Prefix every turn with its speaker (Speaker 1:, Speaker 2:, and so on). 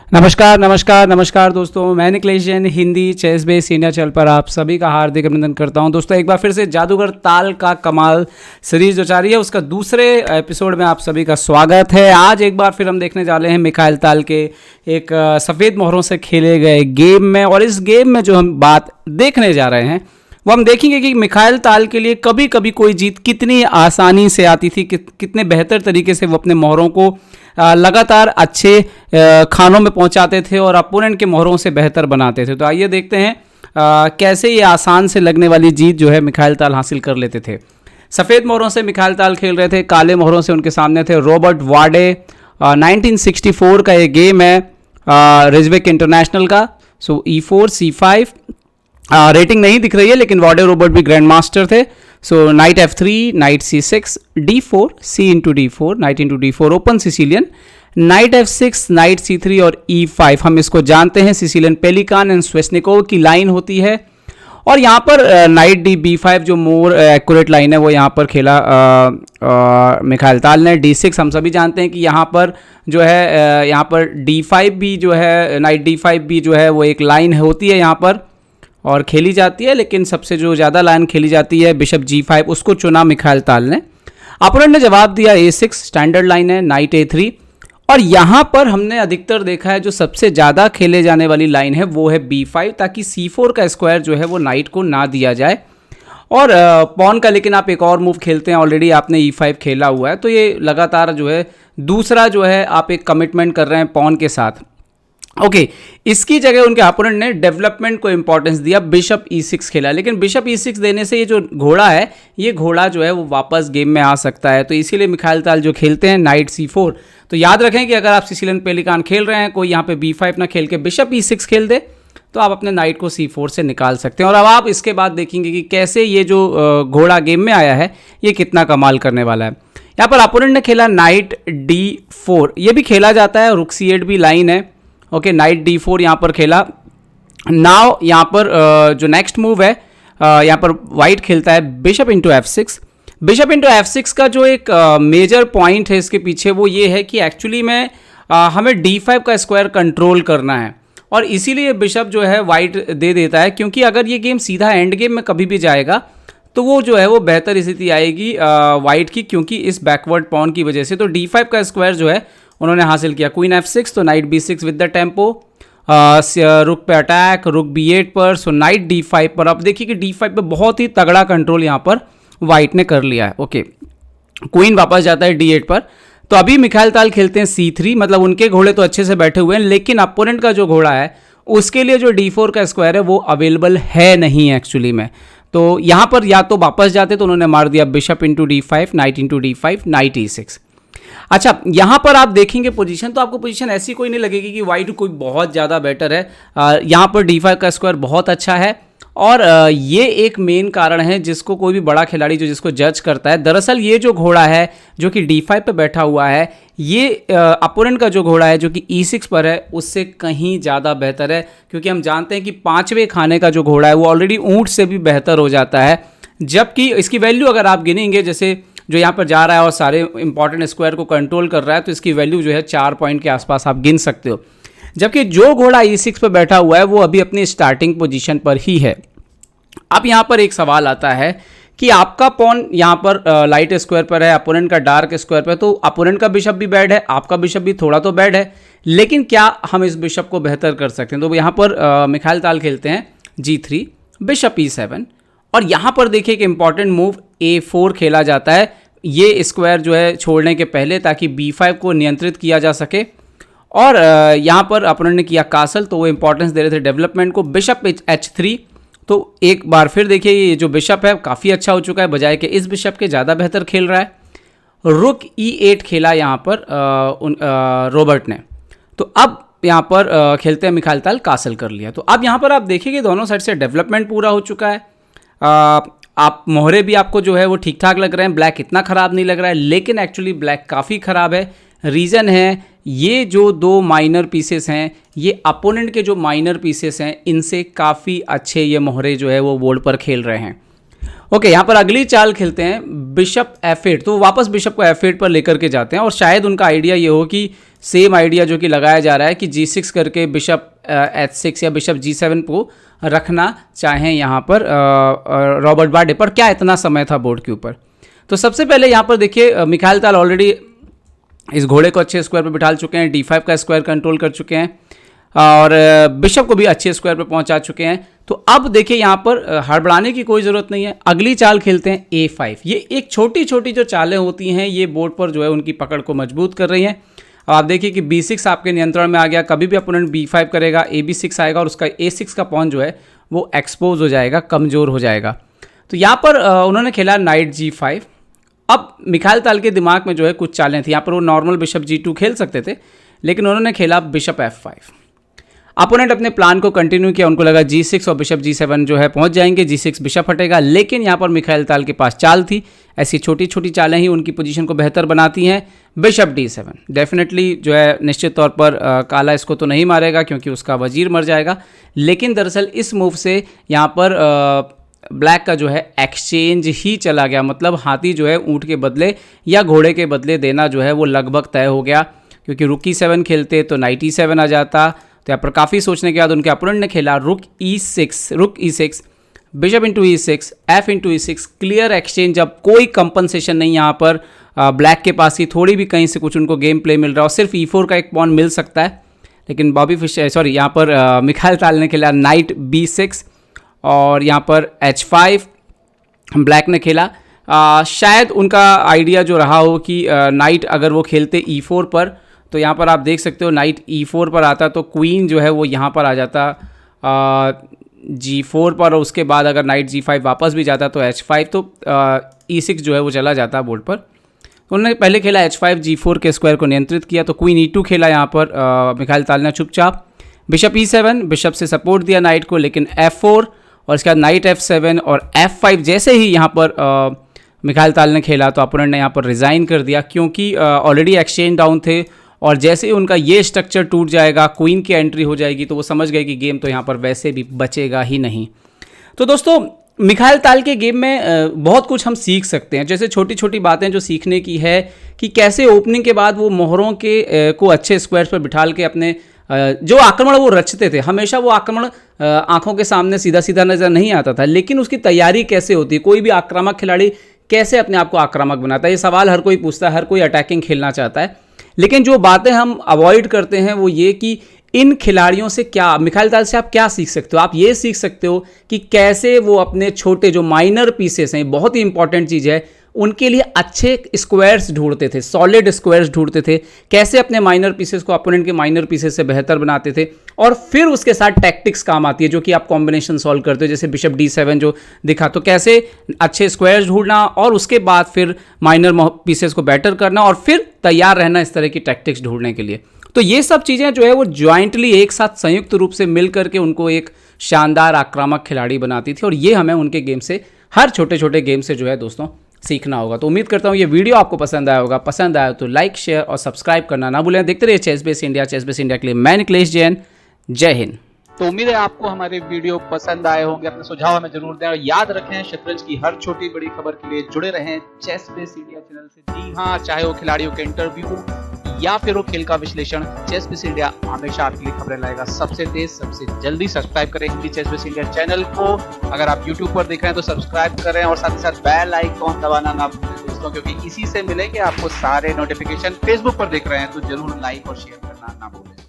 Speaker 1: नमस्कार नमस्कार नमस्कार दोस्तों, मैं Nikhilesh Jain Hindi ChessBase India channel पर आप सभी का हार्दिक अभिनंदन करता हूं। दोस्तों, एक बार फिर से जादूगर ताल का कमाल सीरीज जो जारी है उसका दूसरे एपिसोड में आप सभी का स्वागत है। आज एक बार फिर हम देखने जा रहे हैं मिखाइल ताल के एक सफ़ेद मोहरों से खेले गए गेम में। और इस गेम में जो हम बात देखने जा रहे हैं वो हम देखेंगे कि मिखाइल ताल के लिए कभी कभी कोई जीत कितनी आसानी से आती थी, कितने बेहतर तरीके से वो अपने मोहरों को लगातार अच्छे खानों में पहुंचाते थे और अपोनेंट के मोहरों से बेहतर बनाते थे। तो आइए देखते हैं कैसे ये आसान से लगने वाली जीत जो है मिखाइल ताल हासिल कर लेते थे। सफ़ेद मोहरों से मिखाइल ताल खेल रहे थे, काले मोहरों से उनके सामने थे रॉबर्ट वाडे। 1964 का ये गेम है रिजविक इंटरनेशनल का। सो E4 C5 रेटिंग नहीं दिख रही है, लेकिन वाडे रॉबर्ट भी ग्रैंड मास्टर थे। So knight F3, knight C6, D4, C into D4, knight into D4 open Sicilian, knight F6, knight C3 और E5 हम इसको जानते हैं सिसिलियन पेलिकान एंड स्वेस्निकोव की लाइन होती है। और यहाँ पर नाइट D B5 जो मोर एक्यूरेट लाइन है वो यहाँ पर खेला मिखाइल ताल ने। D6 हम सभी जानते हैं कि यहाँ पर जो है यहाँ पर D5 भी जो है नाइट D5 भी जो है वो एक लाइन होती है यहाँ पर और खेली जाती है, लेकिन सबसे जो ज़्यादा लाइन खेली जाती है बिशप G5, उसको चुना मिखाइल ताल ने। अपोनेंट ने जवाब दिया A6, स्टैंडर्ड लाइन है, नाइट A3। और यहाँ पर हमने अधिकतर देखा है जो सबसे ज़्यादा खेले जाने वाली लाइन है वो है B5, ताकि C4 का स्क्वायर जो है वो नाइट को ना दिया जाए। और पॉन का लेकिन आप एक और मूव खेलते हैं, ऑलरेडी आपने E5 खेला हुआ है, तो ये लगातार जो है दूसरा जो है आप एक कमिटमेंट कर रहे हैं पॉन के साथ। ओके, इसकी जगह उनके अपोनेंट ने डेवलपमेंट को इंपॉर्टेंस दिया, बिशप E6 खेला। लेकिन बिशप E6 देने से ये जो घोड़ा है, ये घोड़ा जो है वो वापस गेम में आ सकता है। तो इसीलिए मिखाइल ताल जो खेलते हैं नाइट C4। तो याद रखें कि अगर आप सिसिलियन पेलिकान खेल रहे हैं, कोई यहाँ पे B5 ना खेल के बिशप E6 खेल दे, तो आप अपने नाइट को C4 से निकाल सकते हैं। और अब आप इसके बाद देखेंगे कि कैसे ये जो घोड़ा गेम में आया है ये कितना कमाल करने वाला है। यहाँ पर अपोनेंट ने खेला नाइट D4, ये भी खेला जाता है, रुक C8 भी लाइन है। ओके, नाइट D4 यहाँ पर खेला। नाउ यहाँ पर जो नेक्स्ट मूव है यहाँ पर वाइट खेलता है bishop into F6। Bishop into F6 का जो एक मेजर पॉइंट है इसके पीछे वो ये है कि एक्चुअली में हमें D5 का स्क्वायर कंट्रोल करना है, और इसीलिए बिशप जो है वाइट दे देता है, क्योंकि अगर ये गेम सीधा एंड गेम में कभी भी जाएगा तो वो जो है वो बेहतर स्थिति आएगी वाइट की, क्योंकि इस बैकवर्ड पॉन की वजह से। तो D5 का स्क्वायर जो है उन्होंने हासिल किया। क्वीन F6, तो night B6 with the tempo, रुक पे अटैक, रुक B8 पर, सो नाइट D5 पर। अब देखिए कि D5 पे बहुत ही तगड़ा कंट्रोल यहाँ पर वाइट ने कर लिया है। ओके, क्वीन वापस जाता है D8 पर। तो अभी मिखाइल ताल खेलते हैं C3, मतलब उनके घोड़े तो अच्छे से बैठे हुए हैं, लेकिन अपोनेंट का जो घोड़ा है उसके लिए जो D4 का स्क्वायर है वो अवेलेबल है नहीं एक्चुअली में। तो यहाँ पर या तो वापस जाते तो उन्होंने मार दिया bishop into D5, night into D5, night E6। अच्छा, यहाँ पर आप देखेंगे पोजीशन, तो आपको पोजीशन ऐसी कोई नहीं लगेगी कि वाइट कोई बहुत ज़्यादा बेटर है। यहाँ पर D5 का स्क्वायर बहुत अच्छा है, और ये एक मेन कारण है जिसको कोई भी बड़ा खिलाड़ी जो जिसको जज करता है। दरअसल ये जो घोड़ा है जो कि D5 पे बैठा हुआ है, ये अपोनेंट का जो घोड़ा है जो कि E6 पर है उससे कहीं ज़्यादा बेहतर है, क्योंकि हम जानते हैं कि 5वें खाने का जो घोड़ा है वो ऑलरेडी ऊँट से भी बेहतर हो जाता है। जबकि इसकी वैल्यू अगर आप गिनेंगे, जैसे जो यहाँ पर जा रहा है और सारे इंपॉर्टेंट स्क्वायर को कंट्रोल कर रहा है, तो इसकी वैल्यू जो है 4 पॉइंट के आसपास आप गिन सकते हो। जबकि जो घोड़ा E6 पर बैठा हुआ है वो अभी अपनी स्टार्टिंग पोजीशन पर ही है। अब यहाँ पर एक सवाल आता है कि आपका पॉन यहाँ पर लाइट स्क्वायर पर है, अपोनेंट का डार्क स्क्वायर पर, तो अपोनेंट का बिशप भी बैड है, आपका बिशप भी थोड़ा तो बैड है, लेकिन क्या हम इस बिशप को बेहतर कर सकते हैं? तो यहाँ पर मिखाइल ताल खेलते हैं G3, बिशप E7। और यहाँ पर देखिए कि इंपॉर्टेंट मूव A4 खेला जाता है, ये स्क्वायर जो है छोड़ने के पहले, ताकि B5 को नियंत्रित किया जा सके। और यहाँ पर अपोनेंट ने किया कासल, तो वो इंपॉर्टेंस दे रहे थे डेवलपमेंट को। बिशप H3, तो एक बार फिर देखिए ये जो बिशप है काफ़ी अच्छा हो चुका है, बजाय कि इस बिशप के ज़्यादा बेहतर खेल रहा है। रुक E8 खेला यहाँ पर रॉबर्ट ने। तो अब यहाँ पर खेलते हैं मिखाइल ताल, कासल कर लिया। तो अब यहाँ पर आप देखिए कि दोनों साइड से डेवलपमेंट पूरा हो चुका है। आप मोहरे भी आपको जो है वो ठीक ठाक लग रहे हैं, ब्लैक इतना ख़राब नहीं लग रहा है, लेकिन एक्चुअली ब्लैक काफ़ी ख़राब है। रीज़न है ये जो 2 माइनर पीसेस हैं, ये अपोनेंट के जो माइनर पीसेस हैं इनसे काफ़ी अच्छे ये मोहरे जो है वो बोर्ड पर खेल रहे हैं। ओके, यहाँ पर अगली चाल खेलते हैं बिशप F8। तो वापस बिशप को F8 पर लेकर के जाते हैं, और शायद उनका आइडिया ये हो कि सेम आइडिया जो कि लगाया जा रहा है कि G6 करके बिशप H6 या बिशप G7 को रखना चाहें यहाँ पर रॉबर्ट बार्डे पर। क्या इतना समय था बोर्ड के ऊपर? तो सबसे पहले यहाँ पर देखिए मिखाइल ताल ऑलरेडी इस घोड़े को अच्छे स्क्वायर पर बिठा चुके हैं, D5 का स्क्वायर कंट्रोल कर चुके हैं और बिशप को भी अच्छे स्क्वायर पे पहुंचा चुके हैं। तो अब देखिए यहाँ पर हड़बड़ाने की कोई ज़रूरत नहीं है। अगली चाल खेलते हैं A5। ये एक छोटी छोटी जो चालें होती हैं ये बोर्ड पर जो है उनकी पकड़ को मजबूत कर रही हैं। अब आप देखिए कि B6 आपके नियंत्रण में आ गया। कभी भी अपोनेंट B5 करेगा, AB6 आएगा और उसका A6 का पॉन जो है वो एक्सपोज हो जाएगा, कमज़ोर हो जाएगा। तो यहाँ पर उन्होंने खेला नाइट G5। अब मिखाइल ताल के दिमाग में जो है कुछ चालें थी। यहाँ पर वो नॉर्मल बिशप G2 खेल सकते थे, लेकिन उन्होंने खेला बिशप F5। अपोनेंट अपने प्लान को कंटिन्यू किया, उनको लगा G6 और बिशप G7 जो है पहुंच जाएंगे, G6 बिशप हटेगा। लेकिन यहाँ पर मिखाइल ताल के पास चाल थी। ऐसी छोटी छोटी चालें ही उनकी पोजीशन को बेहतर बनाती हैं। बिशप D7 डेफिनेटली जो है निश्चित तौर पर काला इसको तो नहीं मारेगा क्योंकि उसका वजीर मर जाएगा, लेकिन दरअसल इस मूव से यहाँ पर ब्लैक का जो है एक्सचेंज ही चला गया। मतलब हाथी जो है ऊँट के बदले या घोड़े के बदले देना जो है वो लगभग तय हो गया, क्योंकि रुक E7 खेलते तो नाइट E7 आ जाता। तो यहाँ पर काफ़ी सोचने के बाद उनके अपोनेंट ने खेला रुक E6, bishop into E6, F into E6, clear exchange. अब कोई कंपनसेशन नहीं यहाँ पर ब्लैक के पास ही थोड़ी भी कहीं से कुछ उनको गेम प्ले मिल रहा हो। सिर्फ E4 का एक पॉन मिल सकता है, लेकिन यहाँ पर मिखाइल ताल ने खेला नाइट B6 और यहाँ पर H5 ब्लैक ने खेला। शायद उनका आइडिया जो रहा हो कि नाइट अगर वो खेलते E4 पर तो यहाँ पर आप देख सकते हो नाइट E4 पर आता तो क्वीन जो है वो यहाँ पर आ जाता G4 पर, और उसके बाद अगर नाइट G5 वापस भी जाता तो H5, तो E6 जो है वो चला जाता बोर्ड पर। तो उन्होंने पहले खेला H5, G4 के स्क्वायर को नियंत्रित किया। तो क्वीन E2 खेला यहाँ पर मिखाइल ताल ने चुपचाप। बिशप E7, बिशप से सपोर्ट दिया नाइट को, लेकिन F4 और इसके बाद नाइट F7 और F5 जैसे ही यहाँ पर मिखाइल ताल ने खेला तो अपोनेंट ने यहाँ पर रिज़ाइन कर दिया, क्योंकि ऑलरेडी एक्सचेंज डाउन थे और जैसे ही उनका ये स्ट्रक्चर टूट जाएगा, क्वीन की एंट्री हो जाएगी, तो वो समझ गए कि गेम तो यहाँ पर वैसे भी बचेगा ही नहीं। तो दोस्तों मिखाइल ताल के गेम में बहुत कुछ हम सीख सकते हैं। जैसे छोटी छोटी बातें जो सीखने की है कि कैसे ओपनिंग के बाद वो मोहरों के को अच्छे स्क्वायर्स पर बिठाल के अपने जो आक्रमण वो रचते थे, हमेशा वो आक्रमण आंखों के सामने सीधा सीधा नज़र नहीं आता था, लेकिन उसकी तैयारी कैसे होती है, कोई भी आक्रामक खिलाड़ी कैसे अपने आप को आक्रामक बनाता है, ये सवाल हर कोई पूछता है। हर कोई अटैकिंग खेलना चाहता है, लेकिन जो बातें हम अवॉइड करते हैं वो ये कि इन खिलाड़ियों से क्या, मिखाइल ताल से आप क्या सीख सकते हो? आप ये सीख सकते हो कि कैसे वो अपने छोटे जो माइनर पीसेस हैं, बहुत ही इंपॉर्टेंट चीज़ है, उनके लिए अच्छे स्क्वायर्स ढूंढते थे, सॉलिड स्क्वायर्स ढूंढते थे, कैसे अपने माइनर पीसेस को अपोनेंट के माइनर पीसेस से बेहतर बनाते थे, और फिर उसके साथ टैक्टिक्स काम आती है जो कि आप कॉम्बिनेशन सॉल्व करते हो, जैसे बिशप D7 जो दिखा, तो कैसे अच्छे स्क्वायर्स ढूंढना और उसके बाद फिर माइनर पीसेस को बेटर करना और फिर तैयार रहना इस तरह की टैक्टिक्स ढूंढने के लिए। तो ये सब चीज़ें जो है वो ज्वाइंटली एक साथ संयुक्त रूप से मिल करके उनको एक शानदार आक्रामक खिलाड़ी बनाती थी, और ये हमें उनके गेम से, हर छोटे छोटे गेम से जो है दोस्तों सीखना होगा। तो उम्मीद करता हूँ ये वीडियो आपको पसंद आया होगा। पसंद आया तो लाइक, शेयर और सब्सक्राइब करना ना भूलें। देखते रहिए ChessBase India. ChessBase India के लिए मैं निकलेश जैन। जय हिंद।
Speaker 2: तो उम्मीद है आपको हमारे वीडियो पसंद आए होंगे। अपने सुझाव हमें जरूर दें और याद रखें शतरंज की हर छोटी बड़ी खबर के लिए जुड़े रहें चेस बेस इंडिया चैनल से। जी हाँ, चाहे वो खिलाड़ियों के इंटरव्यू या फिर वो खेल का विश्लेषण, चेस बेस इंडिया हमेशा आपके लिए खबरें लाएगा सबसे तेज सबसे जल्दी। सब्सक्राइब करें Hindi ChessBase India channel को। अगर आप यूट्यूब पर देख रहे हैं तो सब्सक्राइब करें और साथ ही साथ बेल आइकॉन दबाना ना भूलें दोस्तों, क्योंकि इसी से मिलेंगे आपको सारे नोटिफिकेशन। फेसबुक पर देख रहे हैं तो जरूर लाइक और शेयर करना ना भूलें।